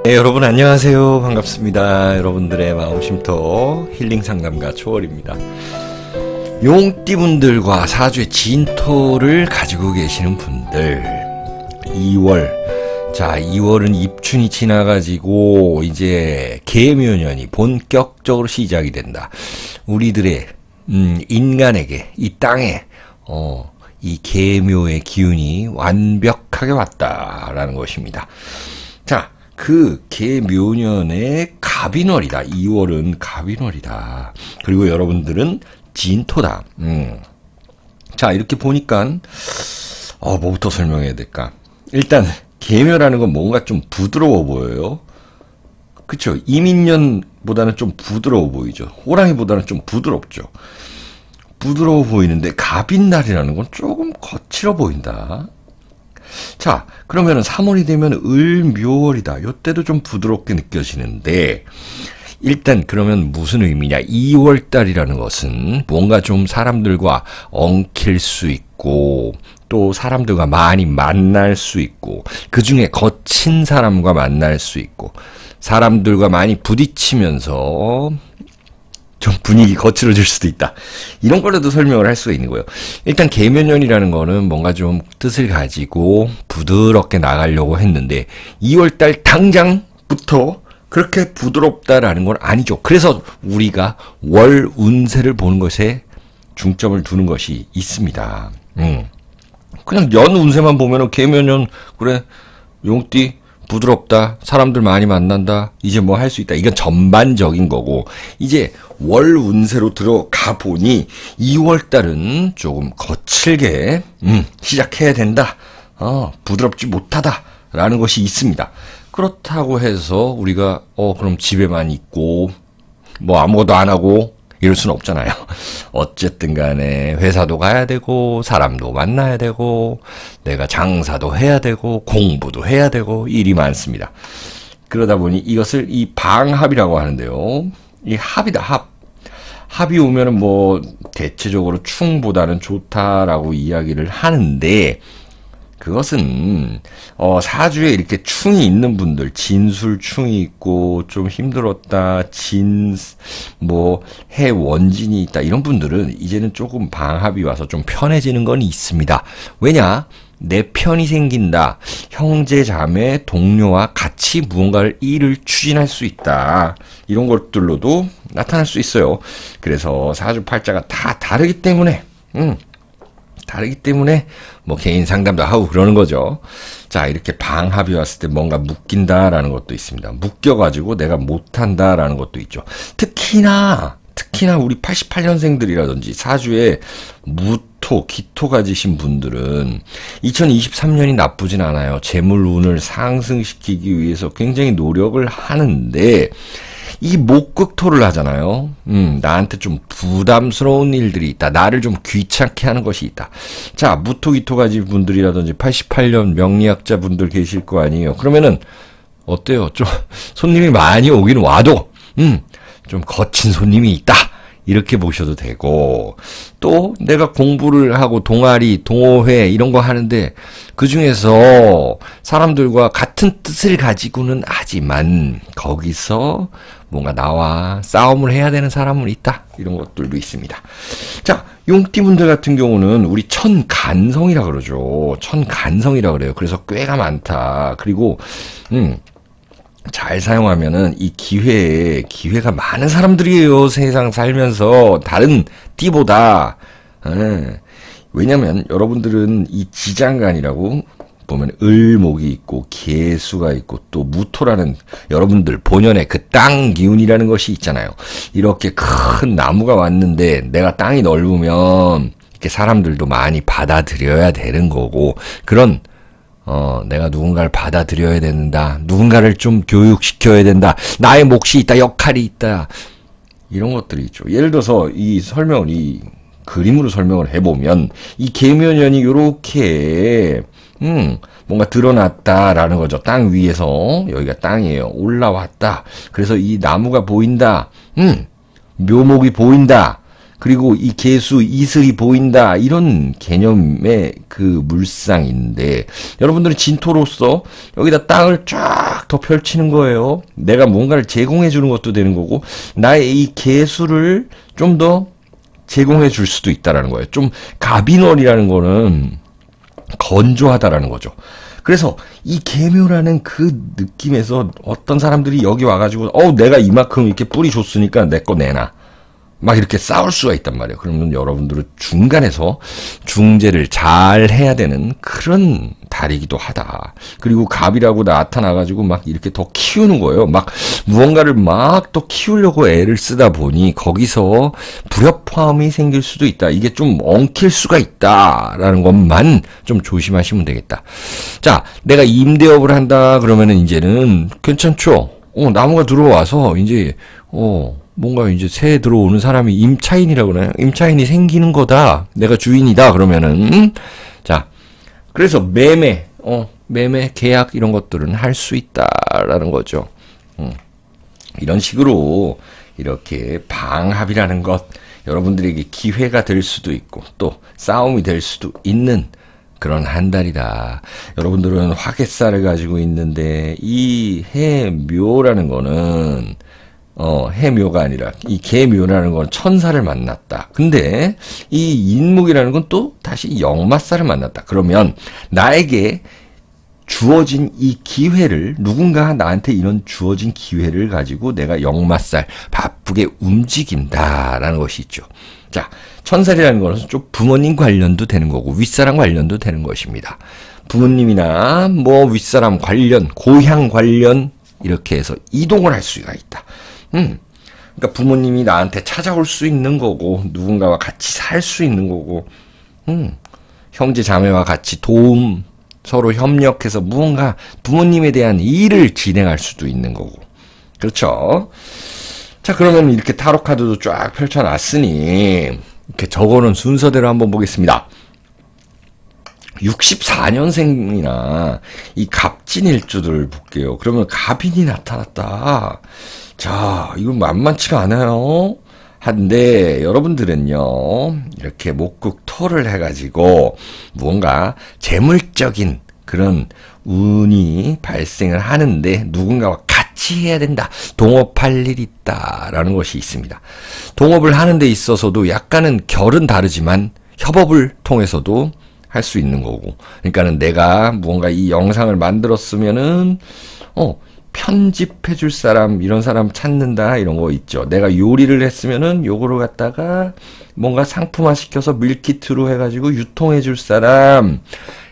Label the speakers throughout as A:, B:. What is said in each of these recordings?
A: 네, 여러분 안녕하세요. 반갑습니다. 여러분들의 마음 쉼터 힐링 상담가 초월입니다. 용띠분들과 사주의 진토를 가지고 계시는 분들 2월, 자 2월은 입춘이 지나가지고 이제 계묘년이 본격적으로 시작이 된다. 우리들의 인간에게 이 땅에 이 계묘의 기운이 완벽하게 왔다라는 것입니다. 자, 그 계묘년의 갑인월이다. 2월은 갑인월이다. 그리고 여러분들은 진토다. 자, 이렇게 보니까 뭐부터 설명해야 될까? 일단 계묘라는 건 뭔가 좀 부드러워 보여요. 그쵸? 이민년보다는 좀 부드러워 보이죠. 호랑이보다는 좀 부드럽죠. 부드러워 보이는데 갑인날이라는 건 조금 거칠어 보인다. 자, 그러면 3월이 되면 을묘월이다. 이때도 좀 부드럽게 느껴지는데 일단 그러면 무슨 의미냐? 2월달이라는 것은 뭔가 좀 사람들과 엉킬 수 있고 또 사람들과 많이 만날 수 있고 그 중에 거친 사람과 만날 수 있고 사람들과 많이 부딪히면서 좀 분위기 거칠어질 수도 있다. 이런 걸로도 설명을 할 수가 있는 거예요. 일단 계묘년이라는 거는 뭔가 좀 뜻을 가지고 부드럽게 나가려고 했는데 2월달 당장부터 그렇게 부드럽다라는 건 아니죠. 그래서 우리가 월 운세를 보는 것에 중점을 두는 것이 있습니다. 그냥 연 운세만 보면은 계묘년 그래 용띠 부드럽다. 사람들 많이 만난다. 이제 뭐 할 수 있다. 이건 전반적인 거고 이제 월 운세로 들어가 보니 2월달은 조금 거칠게 시작해야 된다. 부드럽지 못하다. 라는 것이 있습니다. 그렇다고 해서 우리가 그럼 집에만 있고 뭐 아무것도 안 하고 이럴 수는 없잖아요. 어쨌든 간에 회사도 가야 되고 사람도 만나야 되고 내가 장사도 해야 되고 공부도 해야 되고 일이 많습니다. 그러다 보니 이것을 이 방합이라고 하는데요. 이 합이다. 합이 오면은 뭐 대체적으로 충보다는 좋다라고 이야기를 하는데 그것은 사주에 이렇게 충이 있는 분들 진술충이 있고 좀 힘들었다 해원진이 있다 이런 분들은 이제는 조금 방합이 와서 좀 편해지는 건 있습니다. 왜냐? 내 편이 생긴다. 형제 자매 동료와 같이 무언가를 일을 추진할 수 있다. 이런 것들로도 나타날 수 있어요. 그래서 사주팔자가 다 다르기 때문에 뭐 개인 상담도 하고 그러는 거죠. 자, 이렇게 방합이 왔을 때 뭔가 묶인다라는 것도 있습니다. 묶여가지고 내가 못한다라는 것도 있죠. 특히나 우리 88년생들이라든지 사주에 무토, 기토가 지신 분들은 2023년이 나쁘진 않아요. 재물운을 상승시키기 위해서 굉장히 노력을 하는데 이 목극토를 하잖아요. 나한테 좀 부담스러운 일들이 있다. 나를 좀 귀찮게 하는 것이 있다. 자, 무토기토 가진 분들이라든지 88년 명리학자 분들 계실 거 아니에요. 그러면은 어때요? 좀 손님이 많이 오긴 와도 좀 거친 손님이 있다. 이렇게 보셔도 되고 또 내가 공부를 하고 동아리, 동호회 이런 거 하는데 그중에서 사람들과 같은 뜻을 가지고는 하지만 거기서 뭔가 나와 싸움을 해야 되는 사람은 있다. 이런 것들도 있습니다. 자, 용띠분들 같은 경우는 우리 천간성이라 그러죠. 천간성이라 그래요. 그래서 꾀가 많다. 그리고 잘 사용하면은 이 기회가 많은 사람들이에요. 세상 살면서 다른 띠보다. 왜냐면 여러분들은 이 지장간이라고 보면 을목이 있고 계수가 있고 또 무토라는 여러분들 본연의 그 땅 기운이라는 것이 있잖아요. 이렇게 큰 나무가 왔는데 내가 땅이 넓으면 이렇게 사람들도 많이 받아들여야 되는 거고 그런 내가 누군가를 받아들여야 된다. 누군가를 좀 교육시켜야 된다. 나의 몫이 있다. 역할이 있다. 이런 것들이 있죠. 예를 들어서 이 그림으로 설명을 해보면 이 계묘년이 요렇게 뭔가 드러났다라는 거죠. 땅 위에서 여기가 땅이에요. 올라왔다. 그래서 이 나무가 보인다. 묘목이 보인다. 그리고 이 개수, 이슬이 보인다. 이런 개념의 그 물상인데 여러분들은 진토로서 여기다 땅을 쫙 더 펼치는 거예요. 내가 뭔가를 제공해 주는 것도 되는 거고, 나의 이 개수를 좀 더 제공해 줄 수도 있다라는 거예요. 좀 갑인월이라는 거는 건조하다라는 거죠. 그래서 이 계묘라는 그 느낌에서 어떤 사람들이 여기 와가지고 내가 이만큼 이렇게 뿌리 줬으니까 내 거 내놔. 막 이렇게 싸울 수가 있단 말이에요. 그러면 여러분들은 중간에서 중재를 잘 해야 되는 그런 달이기도 하다. 그리고 갑이라고 나타나가지고 막 이렇게 더 키우는 거예요. 막 무언가를 막 또 키우려고 애를 쓰다 보니 거기서 불협화음이 생길 수도 있다. 이게 좀 엉킬 수가 있다라는 것만 좀 조심하시면 되겠다. 자, 내가 임대업을 한다 그러면은 이제는 괜찮죠? 나무가 들어와서 이제 뭔가 이제 새에 들어오는 사람이 임차인이라고 그러나요? 임차인이 생기는 거다. 내가 주인이다. 그러면은 자, 그래서 매매, 계약 이런 것들은 할 수 있다라는 거죠. 이런 식으로 이렇게 방합이라는 것 여러분들에게 기회가 될 수도 있고 또 싸움이 될 수도 있는 그런 한 달이다. 여러분들은 화개살을 가지고 있는데 이 해묘라는 거는 해묘가 아니라 이 계묘라는 건 천사를 만났다. 근데 이 인목이라는 건 또 다시 역마살을 만났다. 그러면 나에게 주어진 이 기회를 누군가 나한테 이런 주어진 기회를 가지고 내가 역마살 바쁘게 움직인다라는 것이 있죠. 자, 천살이라는 것은 좀 부모님 관련도 되는 거고 윗사람 관련도 되는 것입니다. 부모님이나 뭐 윗사람 관련, 고향 관련 이렇게 해서 이동을 할 수가 있다. 그러니까 부모님이 나한테 찾아올 수 있는 거고 누군가와 같이 살 수 있는 거고 형제 자매와 같이 도움 서로 협력해서 무언가 부모님에 대한 일을 진행할 수도 있는 거고 그렇죠. 자, 그러면 이렇게 타로 카드도 쫙 펼쳐놨으니 이렇게 적어놓은 순서대로 한번 보겠습니다. 64년생이나 이 갑진일주들 볼게요. 그러면 갑인이 나타났다. 자, 이건 만만치가 않아요. 한데 여러분들은요 이렇게 목국토를 해가지고 무언가 재물적인 그런 운이 발생을 하는데 누군가와 같이 해야 된다. 동업할 일이 있다라는 것이 있습니다. 동업을 하는 데 있어서도 약간은 결은 다르지만 협업을 통해서도 할 수 있는 거고. 그러니까는 내가 무언가 이 영상을 만들었으면은 편집해 줄 사람, 이런 사람 찾는다, 이런 거 있죠. 내가 요리를 했으면은 요거를 갖다가 뭔가 상품화 시켜서 밀키트로 해가지고 유통해 줄 사람,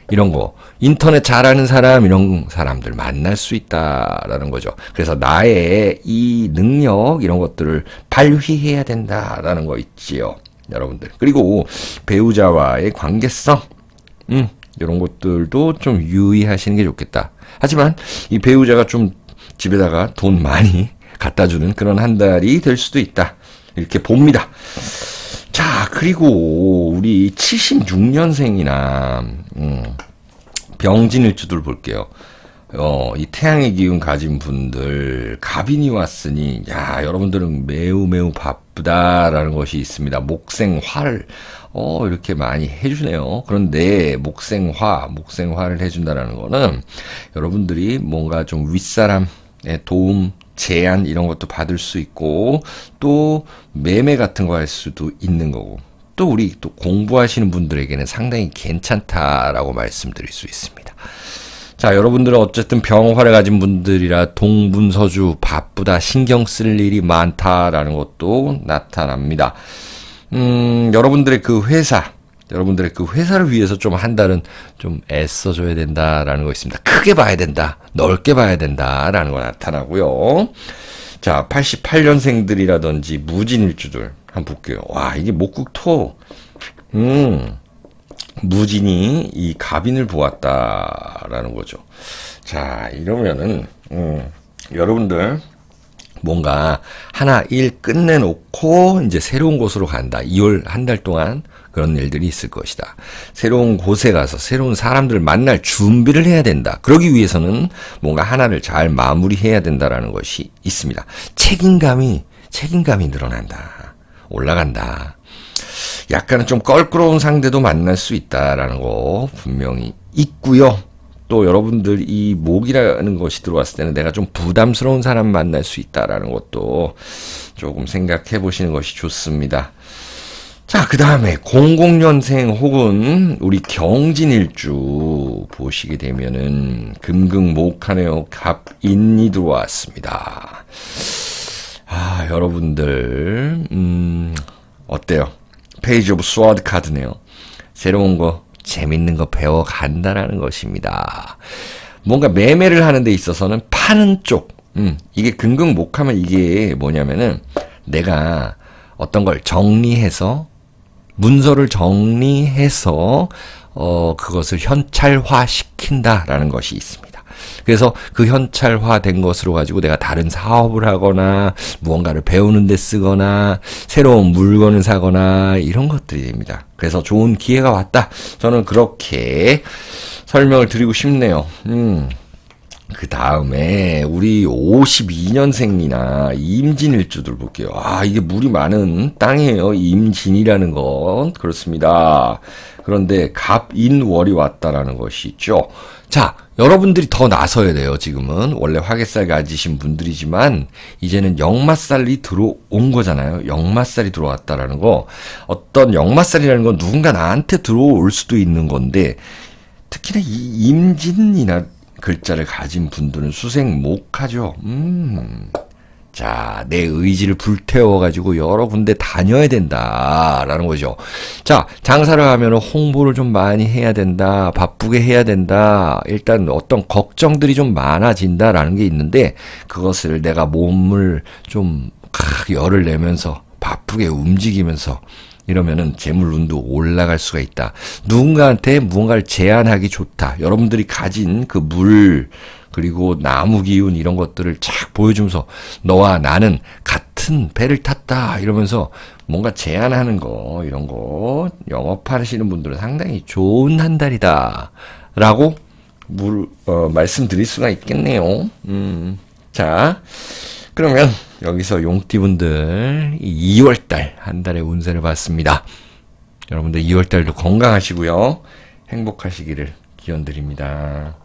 A: 이런 거. 인터넷 잘하는 사람, 이런 사람들 만날 수 있다라는 거죠. 그래서 나의 이 능력, 이런 것들을 발휘해야 된다라는 거 있지요. 여러분들. 그리고 배우자와의 관계성, 이런 것들도 좀 유의하시는 게 좋겠다. 하지만 이 배우자가 좀 집에다가 돈 많이 갖다주는 그런 한 달이 될 수도 있다. 이렇게 봅니다. 자, 그리고 우리 76년생이나 병진일주들 볼게요. 이 태양의 기운 가진 분들 갑인이 왔으니 여러분들은 매우 바쁘다라는 것이 있습니다. 목생화를 이렇게 많이 해주네요. 그런데 목생화를 해준다라는 거는 여러분들이 뭔가 좀 윗사람의 도움, 제안 이런 것도 받을 수 있고 또 매매 같은 거 할 수도 있는 거고 또 우리 또 공부하시는 분들에게는 상당히 괜찮다라고 말씀드릴 수 있습니다. 자, 여러분들은 어쨌든 병화를 가진 분들이라 동분서주 바쁘다, 신경 쓸 일이 많다라는 것도 나타납니다. 여러분들의 그 회사를 위해서 좀 한 달은 좀 애써줘야 된다라는 거 있습니다. 크게 봐야 된다, 넓게 봐야 된다라는 거 나타나고요. 자, 88년생들이라든지 무진일주들 한번 볼게요. 와, 이게 목국토, 무진이 이 갑인을 보았다라는 거죠. 자, 이러면은 여러분들 뭔가 하나 일 끝내놓고 이제 새로운 곳으로 간다. 2월 한 달 동안 그런 일들이 있을 것이다. 새로운 곳에 가서 새로운 사람들을 만날 준비를 해야 된다. 그러기 위해서는 뭔가 하나를 잘 마무리해야 된다라는 것이 있습니다. 책임감이 늘어난다. 올라간다. 약간은 좀 껄끄러운 상대도 만날 수 있다라는 거 분명히 있고요. 또 여러분들 이 목이라는 것이 들어왔을 때는 내가 좀 부담스러운 사람 만날 수 있다라는 것도 조금 생각해 보시는 것이 좋습니다. 자, 그 다음에 00년생 혹은 우리 경진일주 보시게 되면은 금극목하네요. 갑인이 들어왔습니다. 아, 여러분들 어때요? 페이지 오브 스워드 카드네요. 새로운 거 재밌는 거 배워간다라는 것입니다. 뭔가 매매를 하는 데 있어서는 파는 쪽 이게 금극목하면 이게 뭐냐면은 내가 어떤 걸 정리해서 문서를 정리해서 그것을 현찰화 시킨다라는 것이 있습니다. 그래서 그 현찰화된 것으로 가지고 내가 다른 사업을 하거나 무언가를 배우는 데 쓰거나 새로운 물건을 사거나 이런 것들이 됩니다. 그래서 좋은 기회가 왔다. 저는 그렇게 설명을 드리고 싶네요. 그 다음에 우리 52년생이나 임진일주들 볼게요. 아, 이게 물이 많은 땅이에요. 임진이라는 건. 그렇습니다. 그런데 갑인월이 왔다라는 것이 있죠. 자, 여러분들이 더 나서야 돼요. 지금은 원래 화개살 가지신 분들이지만 이제는 역마살이 들어온 거잖아요. 역마살이 들어왔다라는 거. 어떤 역마살이라는 건 누군가 나한테 들어올 수도 있는 건데 특히나 이 임진이나 글자를 가진 분들은 수생목하죠. 자, 내 의지를 불태워가지고 여러 군데 다녀야 된다라는 거죠. 자, 장사를 하면 홍보를 좀 많이 해야 된다. 바쁘게 해야 된다. 일단 어떤 걱정들이 좀 많아진다라는 게 있는데 그것을 내가 몸을 좀 열을 내면서 바쁘게 움직이면서 이러면은 재물운도 올라갈 수가 있다. 누군가한테 무언가를 제안하기 좋다. 여러분들이 가진 그 물 그리고 나무 기운 이런 것들을 쫙 보여주면서 너와 나는 같은 배를 탔다 이러면서 뭔가 제안하는 거 이런 거 영업하시는 분들은 상당히 좋은 한 달이다 라고 말씀드릴 수가 있겠네요. 자, 그러면 여기서 용띠분들 2월달 한 달의 운세를 봤습니다. 여러분들 2월달도 건강하시고요. 행복하시기를 기원드립니다.